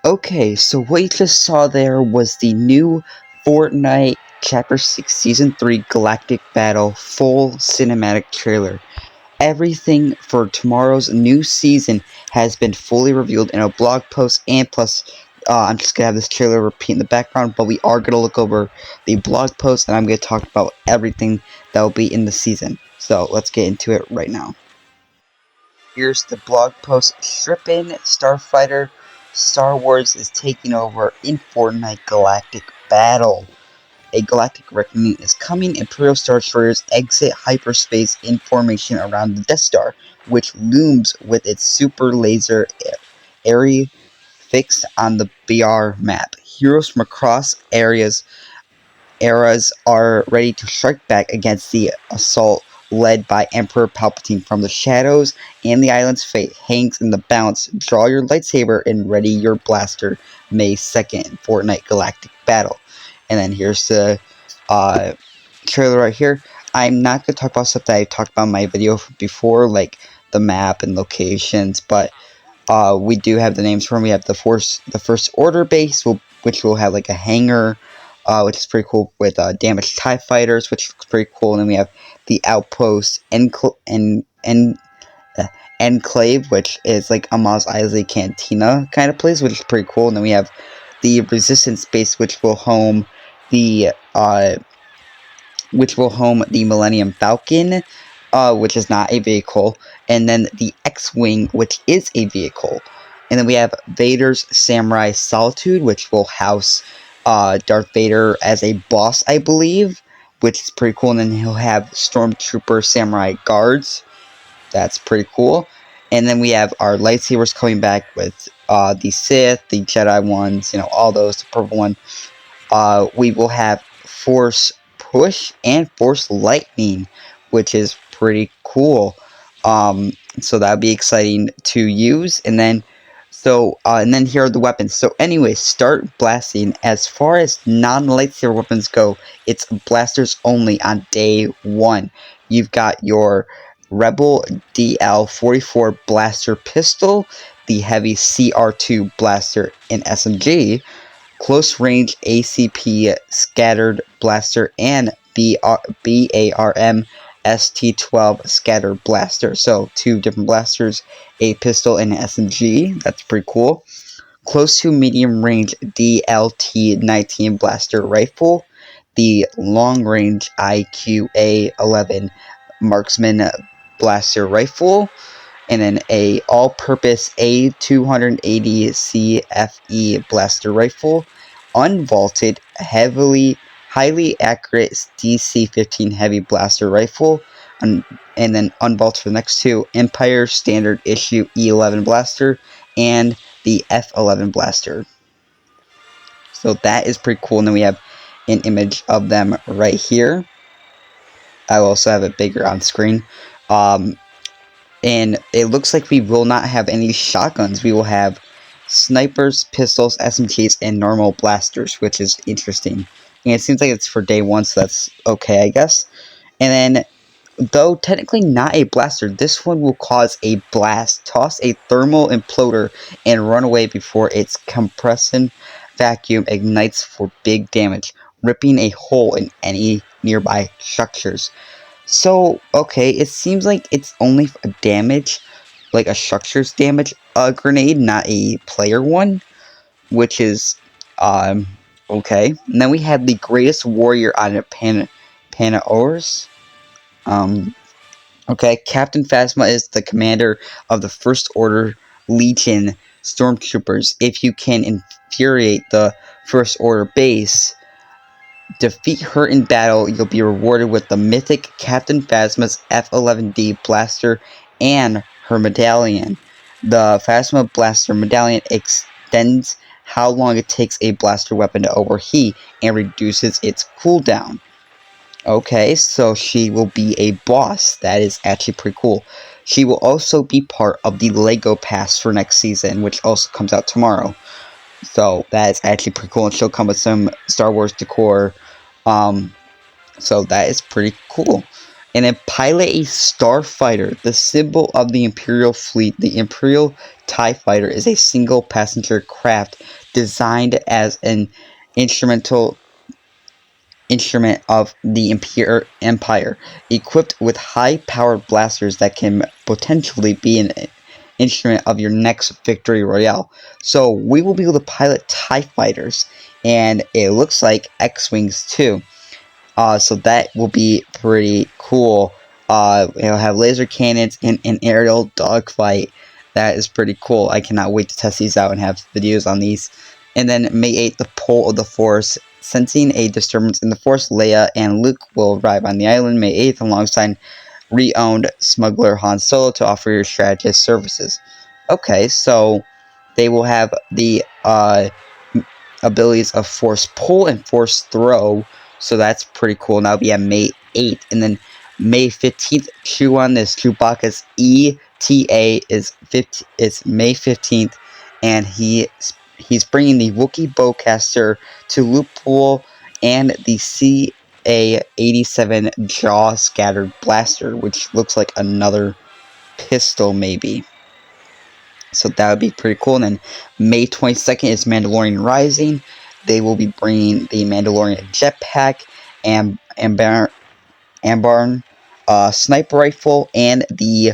Okay, so what you just saw there was the new Fortnite Chapter 6 Season 3 Galactic Battle full cinematic trailer. Everything for tomorrow's new season has been fully revealed in a blog post, and plus, I'm just going to have this trailer repeat in the background, but we are going to look over the blog post, and I'm going to talk about everything that will be in the season. So, let's get into it right now. Here's the blog post. Strip in, Starfighter. Star Wars is taking over in Fortnite Galactic Battle. A galactic reckoning is coming. Imperial Star Destroyers exit hyperspace in formation around the Death Star, which looms with its super laser area fixed on the BR map. Heroes from across eras are ready to strike back against the assault led by Emperor Palpatine. From the shadows and the island's fate hangs in the balance. Draw your lightsaber and ready your blaster. May 2nd, Fortnite Galactic Battle. And then here's the trailer right here. I'm not going to talk about stuff that I talked about in my video before, like the map and locations, but we do have the names for them. We have the First Order base, which will have like a hangar, which is pretty cool, with damaged TIE fighters, which is pretty cool. And then we have the Outpost Enclave, which is like a Mos Eisley Cantina kind of place, which is pretty cool. And then we have the Resistance base, which will home the Millennium Falcon, which is not a vehicle, and then the X-Wing, which is a vehicle. And then we have Vader's Samurai Solitude, which will house Darth Vader as a boss, I believe, which is pretty cool. And then he'll have Stormtrooper Samurai Guards. That's pretty cool. And then we have our lightsabers coming back with the Sith, the Jedi ones, all those, the purple one. We will have Force Push and Force Lightning, which is pretty cool. So that would be exciting to use. And then here are the weapons. So anyway, start blasting. As far as non-lightsaber weapons go, it's blasters only on day 1. You've got your Rebel DL-44 blaster pistol, the heavy CR2 blaster and SMG, close range ACP scattered blaster, and BARM ST12 scatter blaster. So 2 different blasters, a pistol and an SMG. That's pretty cool. Close to medium range DLT-19 blaster rifle, the long range IQA-11 marksman blaster rifle, and then a all-purpose A280 CFE blaster rifle, unvaulted, highly accurate DC-15 heavy blaster rifle, and then unvaulted for the next 2, Empire Standard Issue E11 blaster, and the F11 blaster. So that is pretty cool. And then we have an image of them right here. I will also have it bigger on screen. And it looks like we will not have any shotguns. We will have snipers, pistols, SMGs, and normal blasters, which is interesting. And it seems like it's for day 1, so that's okay, I guess. And then, though technically not a blaster, this one will cause a blast, toss a thermal imploder, and run away before its compression vacuum ignites for big damage, ripping a hole in any nearby structures. So, okay, it seems like it's only a damage, like a structure's damage grenade, not a player one, which is, okay. And then we have the greatest warrior on it, Panaors. Okay, Captain Phasma is the commander of the First Order Legion Stormtroopers. If you can infuriate the First Order base, defeat her in battle, you'll be rewarded with the mythic Captain Phasma's F11D blaster and her medallion. The Phasma blaster medallion extends how long it takes a blaster weapon to overheat and reduces its cooldown. Okay, so she will be a boss. That is actually pretty cool. She will also be part of the LEGO Pass for next season, which also comes out tomorrow. So that is actually pretty cool, and she'll come with some Star Wars decor. So that is pretty cool. And then pilot a starfighter, the symbol of the Imperial fleet. The Imperial TIE Fighter is a single passenger craft designed as an instrumental instrument of the Empire, equipped with high-powered blasters that can potentially be an instrument of your next victory royale. So we will be able to pilot TIE fighters, and it looks like X-Wings too. So that will be pretty cool. It'll have laser cannons and an aerial dogfight. That is pretty cool. I cannot wait to test these out and have videos on these. And then May 8th, the Pole of the Force. Sensing a disturbance in the Force, Leia and Luke will arrive on the island May 8th alongside re-owned smuggler Han Solo to offer your strategist services. Okay, so they will have the abilities of Force Pull and Force Throw, so that's pretty cool. And that'll be at May 8th. And then May 15th, chew on this. Chewbacca's ETA is May 15th, and he's bringing the Wookiee Bowcaster to Loophole and the CA-87 Jaw Scattered Blaster, which looks like another pistol maybe. So that would be pretty cool. And then May 22nd is Mandalorian Rising. They will be bringing the Mandalorian jetpack and Ambarn sniper rifle and the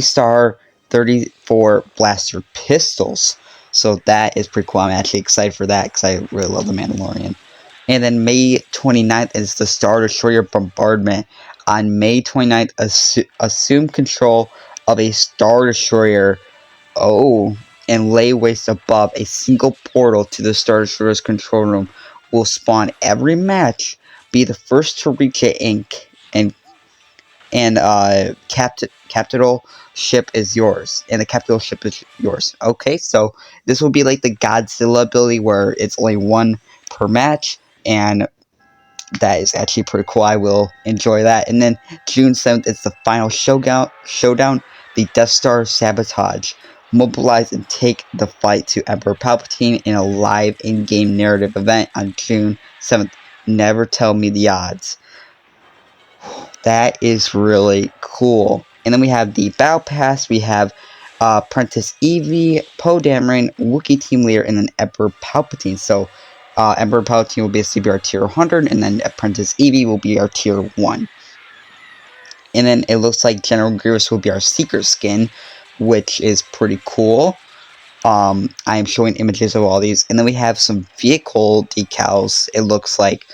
Star 34 blaster pistols. So that is pretty cool. I'm actually excited for that because I really love the Mandalorian. And then May 29th is the Star Destroyer bombardment. On May 29th, assume control of a Star Destroyer. Oh, and lay waste above. A single portal to the Star Destroyer's control room will spawn every match. Be the first to reach it, and capital ship is yours. And the capital ship is yours. Okay, so this will be like the Godzilla ability where it's only one per match, and that is actually pretty cool. I will enjoy that. And then June 7th, it's the final showdown, the Death Star sabotage. Mobilize and take the fight to Emperor Palpatine in a live in-game narrative event on June 7th. Never tell me the odds. That is really cool. And then we have the Battle Pass. We have Apprentice Evie, Poe Dameron, Wookiee Team Leader, and then Emperor Palpatine. So Emperor Palpatine will basically be our tier 100, and then Apprentice Evie will be our tier 1. And then it looks like General Grievous will be our Seeker skin, which is pretty cool. I am showing images of all these. And then we have some vehicle decals. It looks like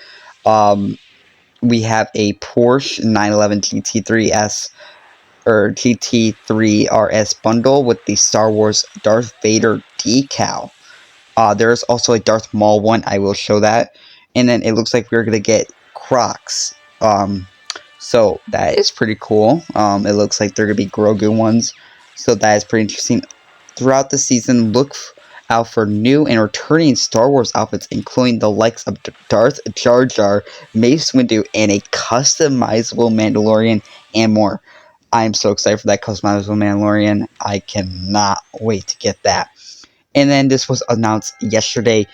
we have a Porsche 911 GT3S or GT3 RS bundle with the Star Wars Darth Vader decal. There's also a Darth Maul one. I will show that. And then it looks like we're going to get Crocs. So that is pretty cool. It looks like they're going to be Grogu ones. So that is pretty interesting. Throughout the season, look out for new and returning Star Wars outfits, including the likes of Darth Jar Jar, Mace Windu, and a customizable Mandalorian, and more. I am so excited for that customizable Mandalorian. I cannot wait to get that. And then this was announced yesterday.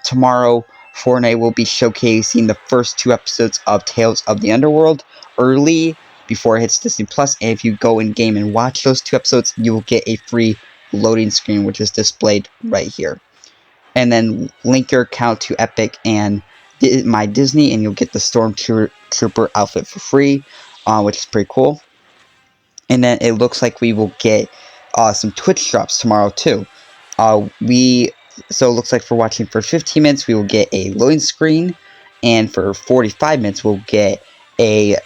Tomorrow, Fortnite will be showcasing the first 2 episodes of Tales of the Underworld early before it hits Disney Plus. And if you go in game and watch those 2 episodes, you will get a free loading screen, which is displayed right here. And then link your account to Epic and My Disney, and you'll get the Stormtrooper outfit for free, which is pretty cool. And then it looks like we will get some Twitch drops tomorrow too. So it looks like for watching for 15 minutes, we will get a loading screen, and for 45 minutes, we'll get a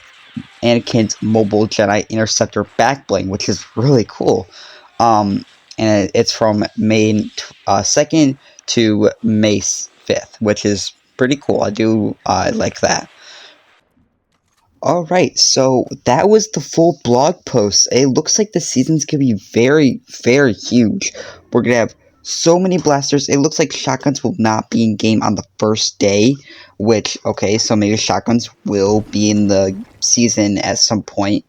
Anakin's Mobile Jedi Interceptor backbling, which is really cool. And it's from May 2nd to May 5th, which is pretty cool. I do like that. Alright, so that was the full blog post. It looks like the season's going to be very, very huge. We're going to have so many blasters. It looks like shotguns will not be in game on the first day, which, okay, so maybe shotguns will be in the season at some point.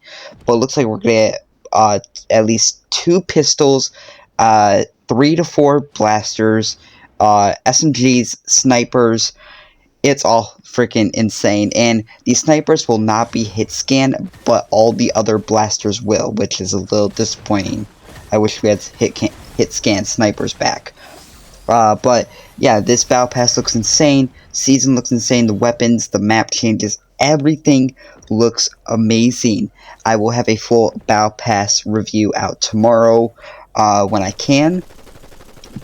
But it looks like we're going to get at least 2 pistols, 3 to 4 blasters, SMGs, snipers, It's all freaking insane, and these snipers will not be hit scan, but all the other blasters will, which is a little disappointing. I wish we had hit scan snipers back. But yeah, this battle pass looks insane. Season looks insane. The weapons, the map changes, everything looks amazing. I will have a full battle pass review out tomorrow when I can.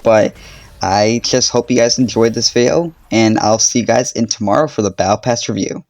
But I just hope you guys enjoyed this video, and I'll see you guys in tomorrow for the battle pass review.